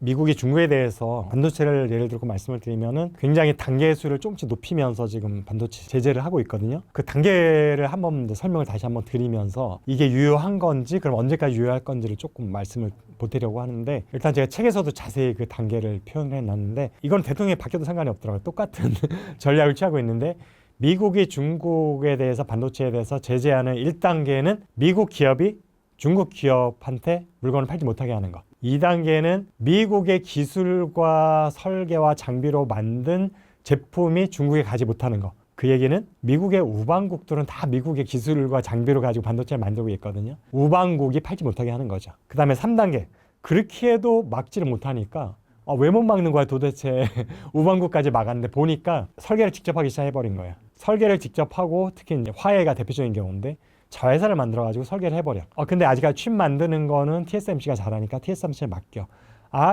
미국이 중국에 대해서 반도체를 예를 들고 말씀을 드리면은 굉장히 단계 수를 조금씩 높이면서 지금 반도체 제재를 하고 있거든요. 그 단계를 한번 설명을 다시 한번 드리면서 이게 유효한 건지 그럼 언제까지 유효할 건지를 조금 말씀을 보태려고 하는데, 일단 제가 책에서도 자세히 그 단계를 표현해 놨는데 이건 대통령이 바뀌어도 상관이 없더라고요. 똑같은 전략을 취하고 있는데, 미국이 중국에 대해서 반도체에 대해서 제재하는 1단계는 미국 기업이 중국 기업한테 물건을 팔지 못하게 하는 것. 2단계는 미국의 기술과 설계와 장비로 만든 제품이 중국에 가지 못하는 것. 그 얘기는 미국의 우방국들은 다 미국의 기술과 장비로 가지고 반도체를 만들고 있거든요. 우방국이 팔지 못하게 하는 거죠. 그 다음에 3단계. 그렇게 해도 막지를 못하니까 왜 못 막는 거야 도대체. 우방국까지 막았는데 보니까 설계를 직접 하기 시작해버린 거예요. 설계를 직접 하고, 특히 이제 화해가 대표적인 경우인데 자회사를 만들어가지고 설계를 해버려. 근데 아직까지 칩 만드는 거는 TSMC가 잘하니까 TSMC에 맡겨.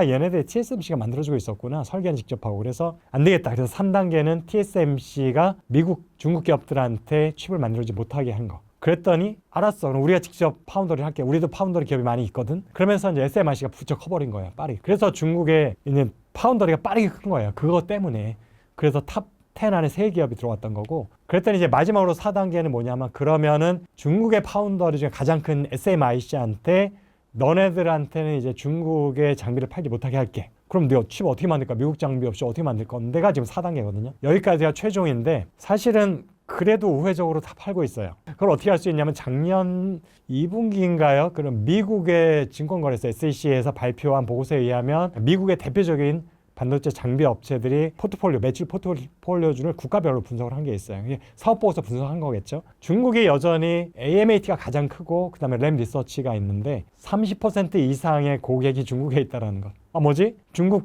얘네들 TSMC가 만들어주고 있었구나. 설계는 직접 하고. 그래서 안 되겠다. 그래서 3단계는 TSMC가 미국, 중국 기업들한테 칩을 만들어주지 못하게 한 거. 그랬더니 알았어. 그럼 우리가 직접 파운더리를 할게. 우리도 파운더리 기업이 많이 있거든. 그러면서 이제 SMIC가 부쩍 커버린 거예요. 빠르게. 그래서 중국에 이제 파운더리가 빠르게 큰 거예요. 그거 때문에. 그래서 탑 10 안에 3기업이 들어왔던 거고, 그랬더니 이제 마지막으로 4단계는 뭐냐면, 그러면은 중국의 파운더리 중에 가장 큰 SMIC한테 너네들한테는 이제 중국의 장비를 팔지 못하게 할게. 그럼 너 칩 어떻게 만들까? 미국 장비 없이 어떻게 만들 건데가 지금 4단계거든요. 여기까지가 최종인데, 사실은 그래도 우회적으로 다 팔고 있어요. 그걸 어떻게 할 수 있냐면, 작년 2분기인가요? 그럼 미국의 증권거래소 SEC에서 발표한 보고서에 의하면 미국의 대표적인 반도체 장비 업체들이 포트폴리오, 매출 포트폴리오준을 국가별로 분석을 한 게 있어요. 이게 사업보고서 분석한 거겠죠. 중국이 여전히 AMAT가 가장 크고, 그 다음에 램 리서치가 있는데 30% 이상의 고객이 중국에 있다는 것. 뭐지?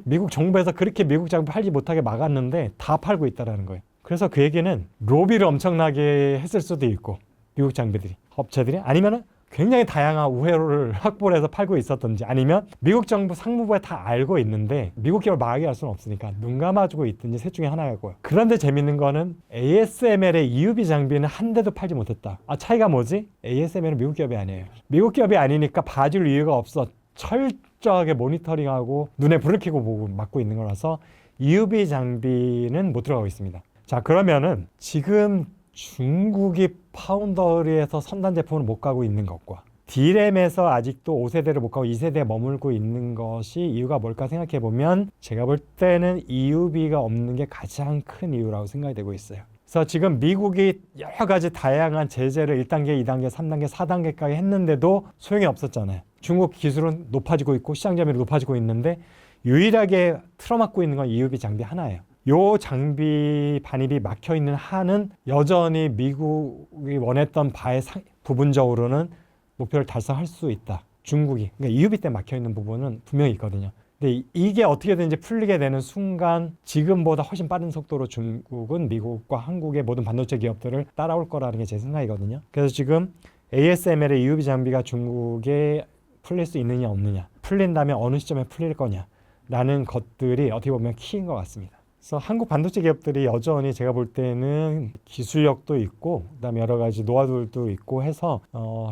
미국 정부에서 그렇게 미국 장비 팔지 못하게 막았는데 다 팔고 있다는 거예요. 그래서 그 얘기는 로비를 엄청나게 했을 수도 있고, 미국 장비들이, 업체들이, 아니면은 굉장히 다양한 우회로를 확보를 해서 팔고 있었던지, 아니면 미국 정부 상무부에 다 알고 있는데 미국 기업을 망하게 할 수는 없으니까 눈 감아주고 있든지, 셋 중에 하나고요. 그런데 재밌는 거는 ASML의 EUV 장비는 한 대도 팔지 못했다. 차이가 뭐지? ASML은 미국 기업이 아니에요. 미국 기업이 아니니까 봐줄 이유가 없어. 철저하게 모니터링하고 눈에 불을 켜고 보고 막고 있는 거라서 EUV 장비는 못 들어가고 있습니다. 자, 그러면은 지금 중국이 파운더리에서 선단 제품을 못 가고 있는 것과 D램에서 아직도 5세대를 못 가고 2세대에 머물고 있는 것이 이유가 뭘까 생각해 보면, 제가 볼 때는 EUV가 없는 게 가장 큰 이유라고 생각이 되고 있어요. 그래서 지금 미국이 여러 가지 다양한 제재를 1단계, 2단계, 3단계, 4단계까지 했는데도 소용이 없었잖아요. 중국 기술은 높아지고 있고 시장 점유율이 높아지고 있는데 유일하게 틀어막고 있는 건 EUV 장비 하나예요. 요 장비 반입이 막혀 있는 한은 여전히 미국이 원했던 바에 부분적으로는 목표를 달성할 수 있다. 중국이. 그러니까 EUV 때 막혀 있는 부분은 분명히 있거든요. 근데 이게 어떻게든지 풀리게 되는 순간 지금보다 훨씬 빠른 속도로 중국은 미국과 한국의 모든 반도체 기업들을 따라올 거라는 게 제 생각이거든요. 그래서 지금 ASML의 EUV 장비가 중국에 풀릴 수 있느냐 없느냐, 풀린다면 어느 시점에 풀릴 거냐 라는 것들이 어떻게 보면 키인 것 같습니다. 그래서 한국 반도체 기업들이 여전히 제가 볼 때는 기술력도 있고, 그다음에 여러 가지 노하우들도 있고 해서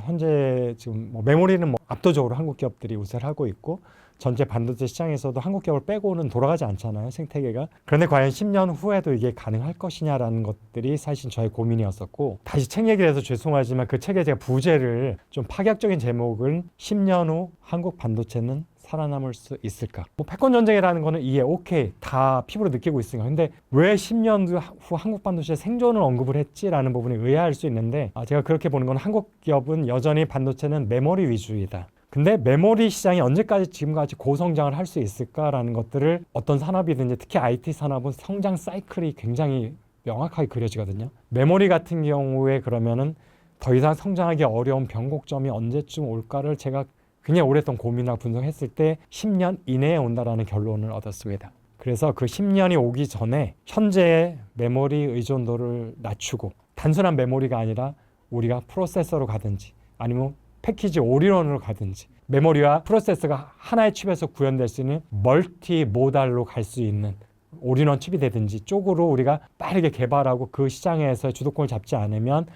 현재 지금 메모리는 압도적으로 한국 기업들이 우세를 하고 있고, 전체 반도체 시장에서도 한국 기업을 빼고는 돌아가지 않잖아요, 생태계가. 그런데 과연 10년 후에도 이게 가능할 것이냐라는 것들이 사실 저의 고민이었었고, 다시 책 얘기를 해서 죄송하지만 그 책에 제가 부제를 좀 파격적인 제목은 10년 후 한국 반도체는 살아남을 수 있을까? 패권 전쟁이라는 거는 이해, 오케이, 다 피부로 느끼고 있으니까. 근데 왜 10년 후 한국 반도체 생존을 언급을 했지라는 부분이 의아할 수 있는데, 제가 그렇게 보는 건 한국 기업은 여전히 반도체는 메모리 위주이다. 근데 메모리 시장이 언제까지 지금같이 고성장을 할 수 있을까라는 것들을 어떤 산업이든지, 특히 IT 산업은 성장 사이클이 굉장히 명확하게 그려지거든요. 메모리 같은 경우에 그러면은 더 이상 성장하기 어려운 변곡점이 언제쯤 올까를 제가 굉장히 오랫동안 고민하고 분석했을 때 10년 이내에 온다라는 결론을 얻었습니다. 그래서 그 10년이 오기 전에 현재의 메모리 의존도를 낮추고, 단순한 메모리가 아니라 우리가 프로세서로 가든지 아니면 패키지 올인원으로 가든지, 메모리와 프로세서가 하나의 칩에서 구현될 수 있는 멀티 모달로 갈 수 있는 올인원 칩이 되든지 쪽으로 우리가 빠르게 개발하고 그 시장에서 주도권을 잡지 않으면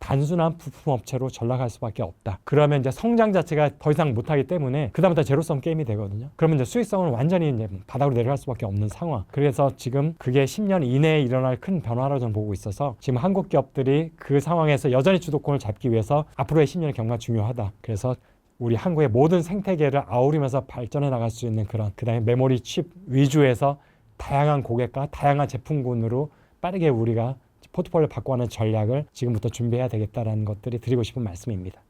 단순한 부품 업체로 전락할 수밖에 없다. 그러면 이제 성장 자체가 더 이상 못하기 때문에 그다음부터 제로섬 게임이 되거든요. 그러면 이제 수익성은 완전히 이제 바닥으로 내려갈 수밖에 없는 상황. 그래서 지금 그게 10년 이내에 일어날 큰 변화로 저는 보고 있어서 지금 한국 기업들이 그 상황에서 여전히 주도권을 잡기 위해서 앞으로의 10년의 경과 중요하다. 그래서 우리 한국의 모든 생태계를 아우르면서 발전해 나갈 수 있는 그다음에 메모리 칩 위주에서 다양한 고객과 다양한 제품군으로 빠르게 우리가 포트폴리오 바꿔가는 전략을 지금부터 준비해야 되겠다라는 것들이 드리고 싶은 말씀입니다.